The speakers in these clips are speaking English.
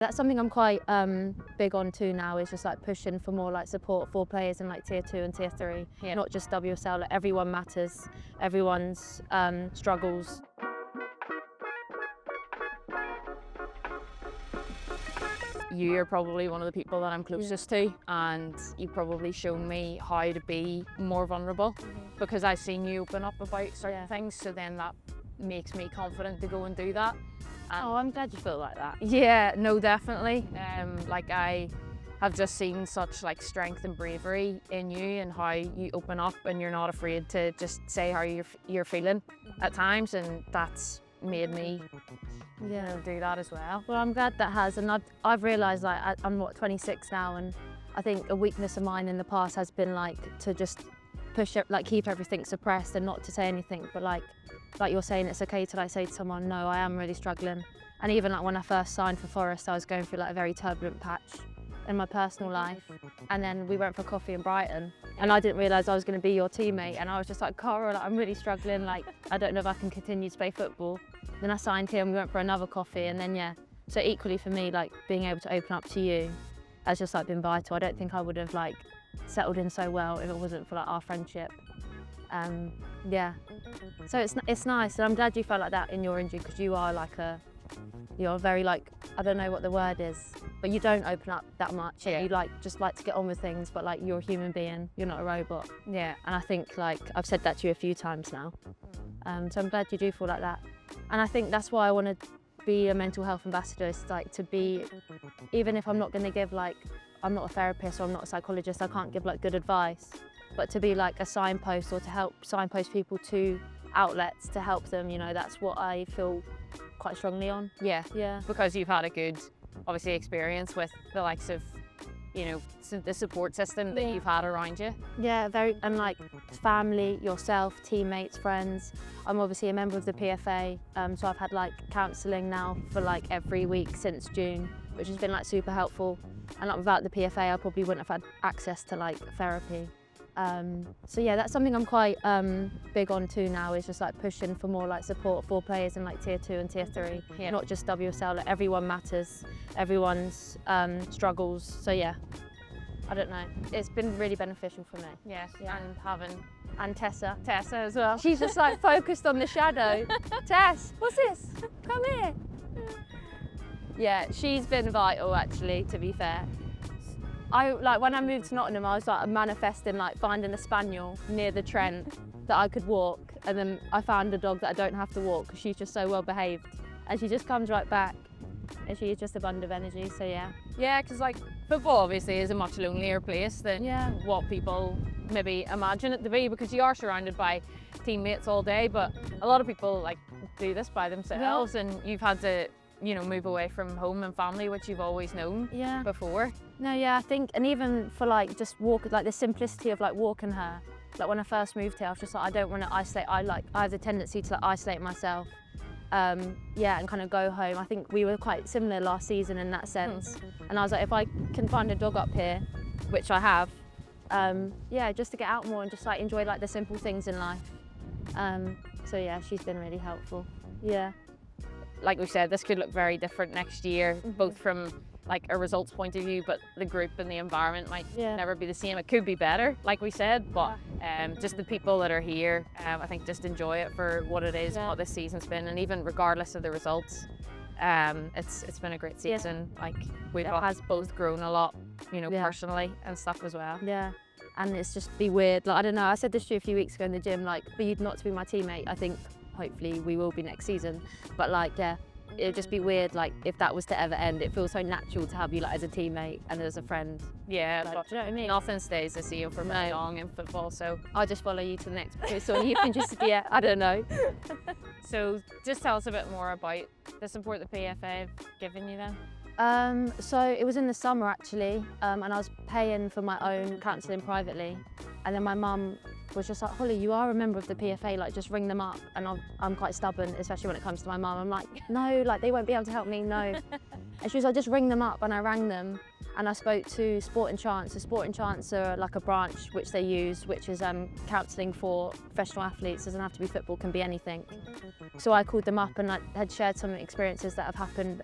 That's something I'm quite big on too now, is just like pushing for more like support for players in like tier 2 and tier 3, not just WSL. Like, everyone matters, everyone's struggles. You're probably one of the people that I'm closest to, and you've probably shown me how to be more vulnerable because I've seen you open up about certain things, so then that makes me confident to go and do that. And oh, I'm glad you feel like that. yeah, no, definitely. Like I have just seen such like strength and bravery in you, and how you open up and you're not afraid to just say how you're feeling at times, and that's made me do that as well. Well, I'm glad that has, and I've realised like I'm 26 now, and I think a weakness of mine in the past has been like to just push it, like keep everything suppressed and not to say anything, but like you're saying, it's okay to like say to someone, no, I am really struggling. And even like when I first signed for Forest, I was going through like a very turbulent patch in my personal life, and then we went for coffee in Brighton, and I didn't realise I was going to be your teammate, and I was just like, Caragh, like, I'm really struggling, like I don't know if I can continue to play football. Then I signed here and we went for another coffee, and then so equally for me, like being able to open up to you has just like been vital. I don't think I would have like settled in so well if it wasn't for like our friendship. So it's nice, and I'm glad you felt like that in your injury, because you are like you're very like, I don't know what the word is, but you don't open up that much. You like just like to get on with things, but like you're a human being, you're not a robot. And I think like I've said that to you a few times now, so I'm glad you do feel like that. And I think that's why I want to be a mental health ambassador, is like to be, even if I'm not going to give like, I'm not a therapist or I'm not a psychologist, I can't give like good advice, but to be like a signpost, or to help signpost people to outlets to help them, that's what I feel quite strongly on. Yeah, because you've had a good, obviously, experience with the likes of, the support system that you've had around you. Yeah, and like family, yourself, teammates, friends. I'm obviously a member of the PFA, so I've had like counselling now for like every week since June, which has been like super helpful. And like without the PFA, I probably wouldn't have had access to like therapy. So yeah, that's something I'm quite big on too now, is just like pushing for more like support for players in like tier 2 and tier 3, not just WSL. Like, everyone matters, everyone's struggles. So yeah, I don't know, it's been really beneficial for me. And Tessa as well. She's just like focused on the shadow. Tess, what's this? Come here. Yeah, she's been vital actually, to be fair. When I moved to Nottingham, I was like manifesting like finding a spaniel near the Trent that I could walk, and then I found a dog that I don't have to walk because she's just so well behaved, and she just comes right back, and she is just a bundle of energy. So yeah, because like football obviously is a much lonelier place than what people maybe imagine it to be, because you are surrounded by teammates all day, but a lot of people like do this by themselves, and you've had to move away from home and family, which you've always known before. No, I think, and even for like just like the simplicity of like walking her, like when I first moved here, I was just like, I don't want to isolate. I have the tendency to like isolate myself, and kind of go home. I think we were quite similar last season in that sense, and I was like, if I can find a dog up here, which I have, just to get out more and just like enjoy like the simple things in life. So yeah, she's been really helpful. Like we said, this could look very different next year, both from like a results point of view, but the group and the environment might never be the same. It could be better, like we said, but just the people that are here, I think just enjoy it for what it is, what this season's been, and even regardless of the results, it's been a great season. Like we've both grown a lot, personally and stuff as well. And it's just be weird. Like I don't know. I said this to you a few weeks ago in the gym. Like for you not to be my teammate, I think hopefully we will be next season. But like it would just be weird. Like if that was to ever end, it feels so natural to have you like as a teammate and as a friend. Yeah, like, do you know what I mean? Nothing stays the same for very long in football, so I'll just follow you to the next place, or you can just I don't know. So just tell us a bit more about the support the PFA have given you then. So it was in the summer actually, and I was paying for my own counselling privately, and then my mum was just like, Hollie, you are a member of the PFA, like just ring them up. And I'm quite stubborn, especially when it comes to my mum. I'm like, no, like they won't be able to help me, no. And she was like, just ring them up, and I rang them, and I spoke to Sport and Chance. So Sport and Chance are like a branch which they use, which is counselling for professional athletes. Doesn't have to be football, can be anything. So I called them up and like had shared some experiences that have happened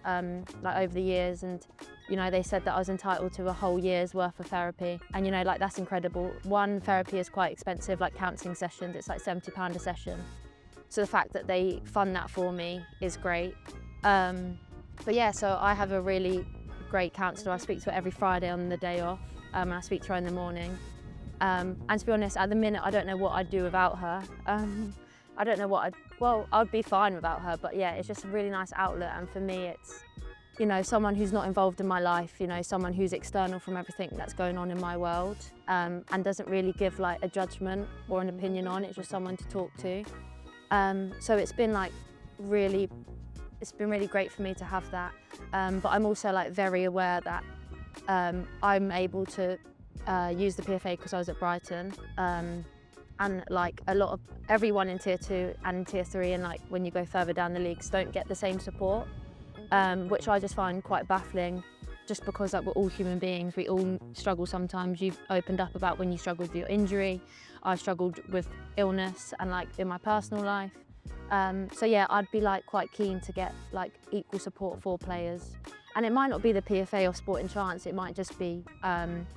like over the years, and you know, they said that I was entitled to a whole year's worth of therapy, and you know, like that's incredible. One, therapy is quite expensive, like counselling sessions, it's like £70 a session. So the fact that they fund that for me is great. But yeah, so I have a really great counsellor. I speak to her every Friday on the day off, and I speak to her in the morning. And to be honest, at the minute, I don't know what I'd do without her. I don't know what I'd be fine without her, but yeah, it's just a really nice outlet. And for me, it's, you know, someone who's not involved in my life, you know, someone who's external from everything that's going on in my world, and doesn't really give like a judgment or an opinion on it, just someone to talk to. So it's been like really great for me to have that. But I'm also like very aware that I'm able to use the PFA because I was at Brighton. And like a lot of everyone in tier 2 and tier 3, and like when you go further down the leagues, don't get the same support, which I just find quite baffling, just because like we're all human beings, we all struggle sometimes. You've opened up about when you struggled with your injury. I've struggled with illness and like in my personal life. So yeah, I'd be like quite keen to get like equal support for players. And it might not be the PFA or Sporting Chance, it might just be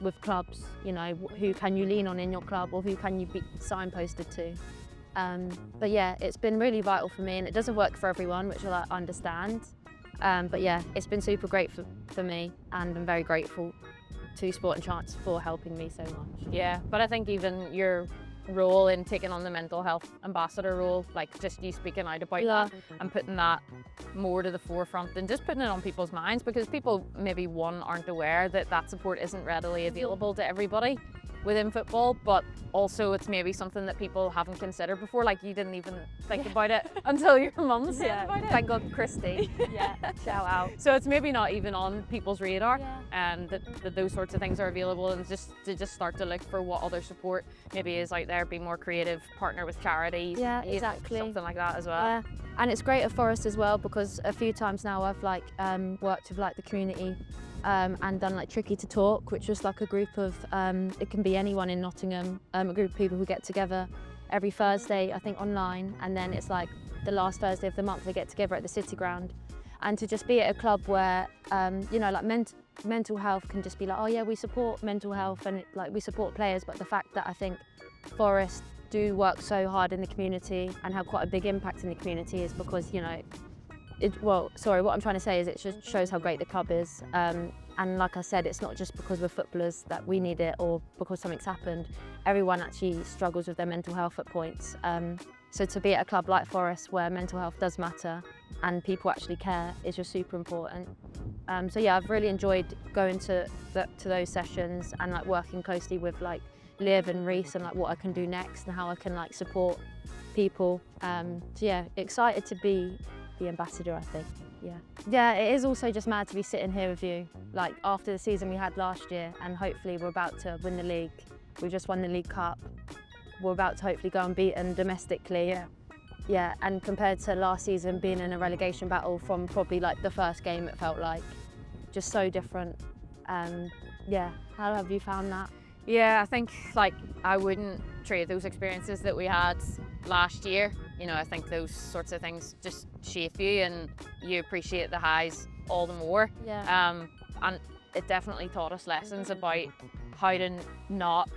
with clubs, you know, who can you lean on in your club, or who can you be signposted to. But yeah, it's been really vital for me, and it doesn't work for everyone, which I understand. But yeah, it's been super great for me, and I'm very grateful to Sporting Chance for helping me so much. Yeah, but I think even your role in taking on the mental health ambassador role, like just you speaking out about that and putting that more to the forefront and just putting it on people's minds, because people maybe aren't aware that that support isn't readily available to everybody within football, but also it's maybe something that people haven't considered before. Like you didn't even think about it until your mum said about it. Thank God, Christy. Yeah, shout out. So it's maybe not even on people's radar, and that those sorts of things are available, and just to start to look for what other support maybe is out there, be more creative, partner with charities, exactly, something like that as well. And it's great at Forest as well, because a few times now I've like worked with like the community and done like Tricky to Talk, which was like a group of, it can be anyone in Nottingham, a group of people who get together every Thursday, I think online, and then it's like the last Thursday of the month they get together at the City Ground. And to just be at a club where, you know, like mental health can just be like, oh yeah, we support mental health and like we support players, but the fact that I think Forest do work so hard in the community and have quite a big impact in the community is because, you know, what I'm trying to say is it just shows how great the club is. And like I said, it's not just because we're footballers that we need it or because something's happened. Everyone actually struggles with their mental health at points. So to be at a club like Forest where mental health does matter and people actually care is just super important. So yeah, I've really enjoyed going to those sessions and like working closely with like Liv and Reese and like what I can do next and how I can like support people. So yeah, excited to be the ambassador, I think. Yeah, it is also just mad to be sitting here with you, like after the season we had last year, and hopefully we're about to win the league. We just won the League Cup. We're about to hopefully go unbeaten domestically. Yeah, and compared to last season being in a relegation battle from probably like the first game, it felt like just so different. Yeah, how have you found that? Yeah, I think like I wouldn't trade those experiences that we had last year. You know, I think those sorts of things just shape you and you appreciate the highs all the more. Yeah. And it definitely taught us lessons about how to not,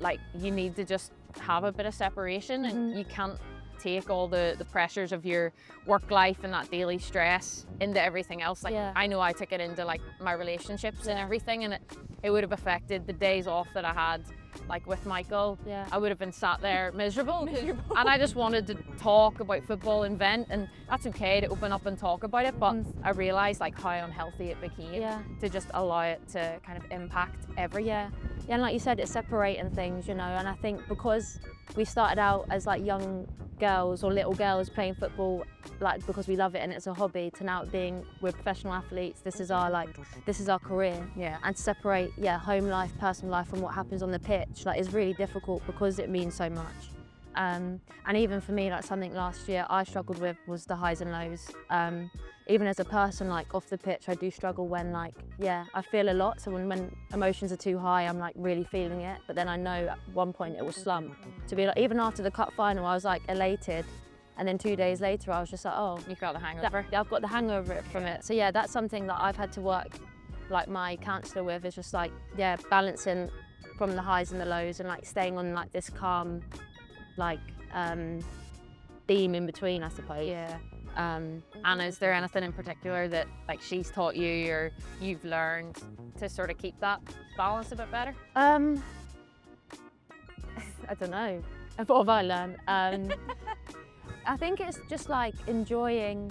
like, you need to just have a bit of separation and you can't take all the pressures of your work life and that daily stress into everything else. Like, I know I took it into like my relationships and everything, and it would have affected the days off that I had, like with Michael. I would have been sat there miserable. And I just wanted to talk about football and vent, and that's okay to open up and talk about it, but I realised like how unhealthy it became to just allow it to kind of impact everything. Yeah, and like you said, it's separating things, you know, and I think because we started out as like young girls or little girls playing football like because we love it and it's a hobby, to now being we're professional athletes, this is our career. And to separate home life, personal life from what happens on the pitch like is really difficult because it means so much. And even for me, like something last year I struggled with was the highs and lows. Even as a person, like off the pitch, I do struggle when like, I feel a lot. So when emotions are too high, I'm like really feeling it. But then I know at one point it will slump. To be like, even after the cup final, I was like elated. And then 2 days later, I was just like, oh, You've got the hangover. I've got the hangover from it. So yeah, that's something that I've had to work, like my counsellor with, is just like, yeah, balancing from the highs and the lows and like staying on like this calm, like theme in between, I suppose. Yeah. And is there anything in particular that like she's taught you or you've learned to sort of keep that balance a bit better? I don't know. What have I learned? I think it's just like enjoying,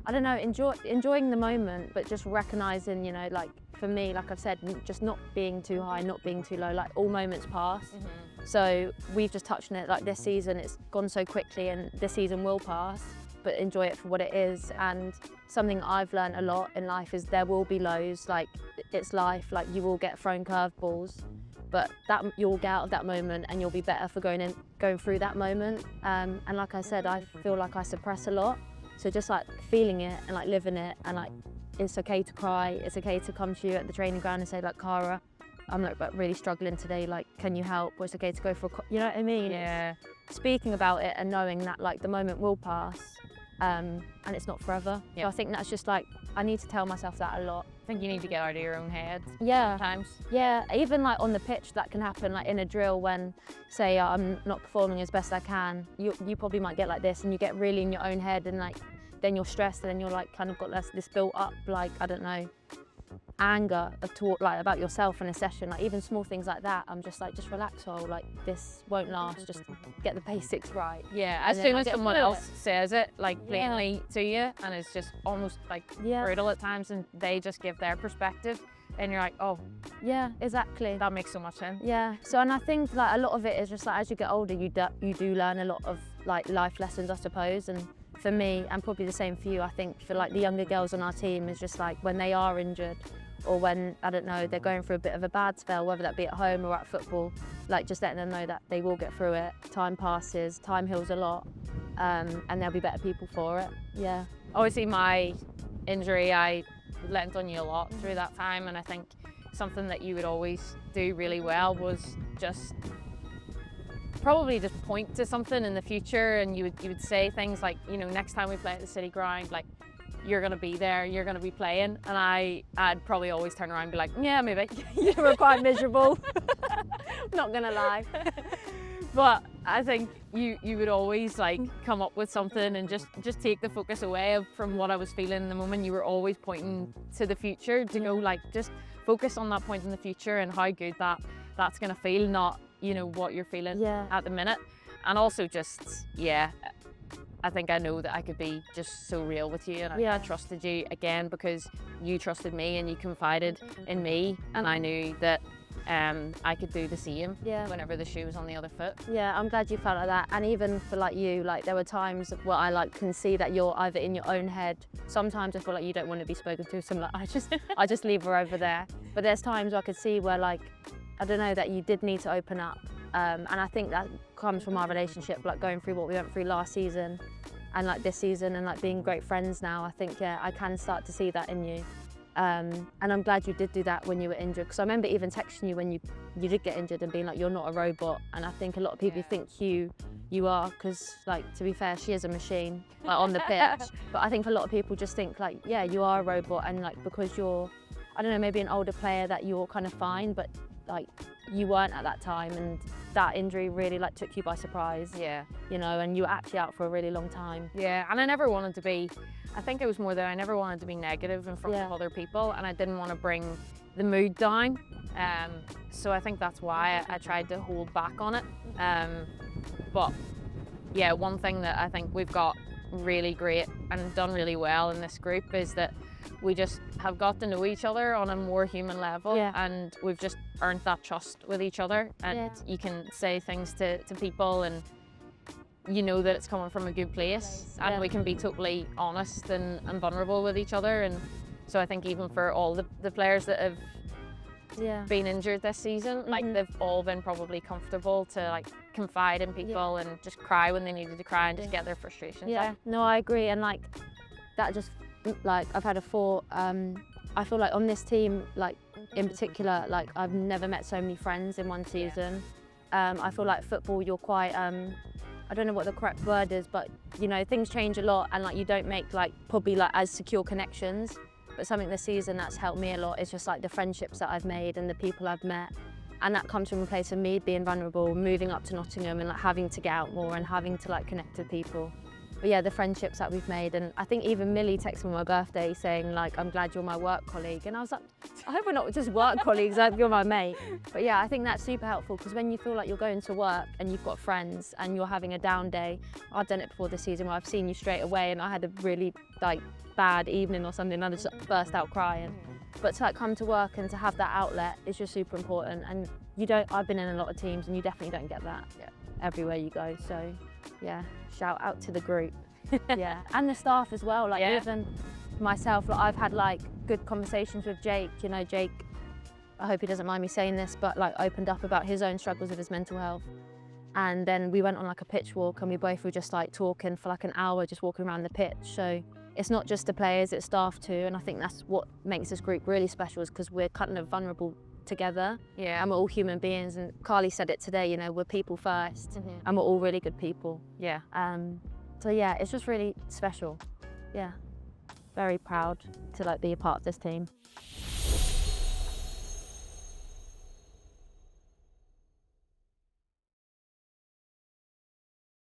I don't know, enjoying the moment, but just recognising, you know, like for me, like I've said, just not being too high, not being too low, like all moments pass. So we've just touched on it, like this season, it's gone so quickly and this season will pass, but enjoy it for what it is. And something I've learned a lot in life is there will be lows, like it's life, like you will get thrown curveballs, but that you'll get out of that moment and you'll be better for going through that moment. And like I said, I feel like I suppress a lot. So just like feeling it and like living it, and like it's okay to cry, it's okay to come to you at the training ground and say like, Caragh, I'm like really struggling today, like can you help? Or it's okay to go for you know what I mean? Yeah. Speaking about it and knowing that like the moment will pass, and it's not forever. Yeah. So I think that's just like, I need to tell myself that a lot. I think you need to get out of your own head. Yeah. Sometimes. Yeah, even like on the pitch that can happen, like in a drill when, say, I'm not performing as best I can, you probably might get like this and you get really in your own head and like, then you're stressed and then you're like kind of got this built up, like, I don't know, anger like about yourself in a session, like even small things like that. I'm just like, just relax, like this won't last, just get the basics right. Yeah, as soon as someone else says it like blatantly to you and it's just almost like brutal at times and they just give their perspective and you're like, oh yeah, exactly, that makes so much sense. Yeah, so and I think like a lot of it is just like as you get older you do learn a lot of like life lessons, I suppose. And for me, and probably the same for you, I think for like the younger girls on our team is just like when they are injured or when, I don't know, they're going through a bit of a bad spell, whether that be at home or at football, like just letting them know that they will get through it. Time passes, time heals a lot, and they'll be better people for it. Yeah. Obviously my injury, I lent on you a lot through that time, and I think something that you would always do really well was just probably just point to something in the future, and you would say things like, you know, next time we play at the City Ground, like you're going to be there, you're going to be playing. And I'd probably always turn around and be like, yeah, maybe. You were quite miserable. Not going to lie. But I think you would always like come up with something and just take the focus away from what I was feeling in the moment. You were always pointing to the future to go like, just focus on that point in the future and how good that's going to feel, not, you know, what you're feeling at the minute. And also just, I think I know that I could be just so real with you, and I trusted you again because you trusted me and you confided in me, and I knew that I could do the same whenever the shoe was on the other foot. Yeah, I'm glad you felt like that. And even for like you, like there were times where I like can see that you're either in your own head. Sometimes I feel like you don't want to be spoken to, so I'm like, I just leave her over there. But there's times where I could see where like, I don't know, that you did need to open up. And I think that comes from our relationship, like going through what we went through last season and like this season and like being great friends now. I think, I can start to see that in you. And I'm glad you did do that when you were injured, because I remember even texting you when you did get injured and being like, you're not a robot. And I think a lot of people think you are, because like, to be fair, she is a machine like on the pitch. But I think a lot of people just think like, yeah, you are a robot, and like because you're, I don't know, maybe an older player that you're kind of fine, but like you weren't at that time, and that injury really like took you by surprise. Yeah. You know, and you were actually out for a really long time. Yeah, and I never wanted to be, I think it was more that I never wanted to be negative in front of other people, and I didn't want to bring the mood down. So I think that's why I tried to hold back on it. But yeah, one thing that I think we've got really great and done really well in this group is that we just have got to know each other on a more human level, and we've just earned that trust with each other, and you can say things to people and you know that it's coming from a good place, and we can be totally honest and vulnerable with each other. And so I think even for all the players that have been injured this season, like they've all been probably comfortable to like confide in people and just cry when they needed to cry and just get their frustrations out. No, I agree. And like that just, like I've had a thought, I feel like on this team, like in particular, like I've never met so many friends in one season. I feel like football, you're quite, I don't know what the correct word is, but you know, things change a lot, and like you don't make like probably like as secure connections. But something this season that's helped me a lot is just like the friendships that I've made and the people I've met. And that comes from a place of me being vulnerable, moving up to Nottingham and like having to get out more and having to like connect with people. But yeah, the friendships that we've made, and I think even Millie texted me on my birthday saying like, I'm glad you're my work colleague. And I was like, I hope we're not just work colleagues, I hope you're my mate. But yeah, I think that's super helpful, because when you feel like you're going to work and you've got friends and you're having a down day, I've done it before this season where I've seen you straight away and I had a really like bad evening or something and I just burst out crying. But to like come to work and to have that outlet is just super important, and I've been in a lot of teams and you definitely don't get that everywhere you go. So yeah, shout out to the group. Yeah, and the staff as well. Like even myself, like I've had like good conversations with Jake. You know, Jake, I hope he doesn't mind me saying this, but like opened up about his own struggles with his mental health. And then we went on like a pitch walk and we both were just like talking for like an hour, just walking around the pitch. So it's not just the players, it's staff too. And I think that's what makes this group really special, is because we're kind of vulnerable together. Yeah. And we're all human beings. And Carly said it today, you know, we're people first and we're all really good people. Yeah. So yeah, it's just really special. Yeah. Very proud to like be a part of this team.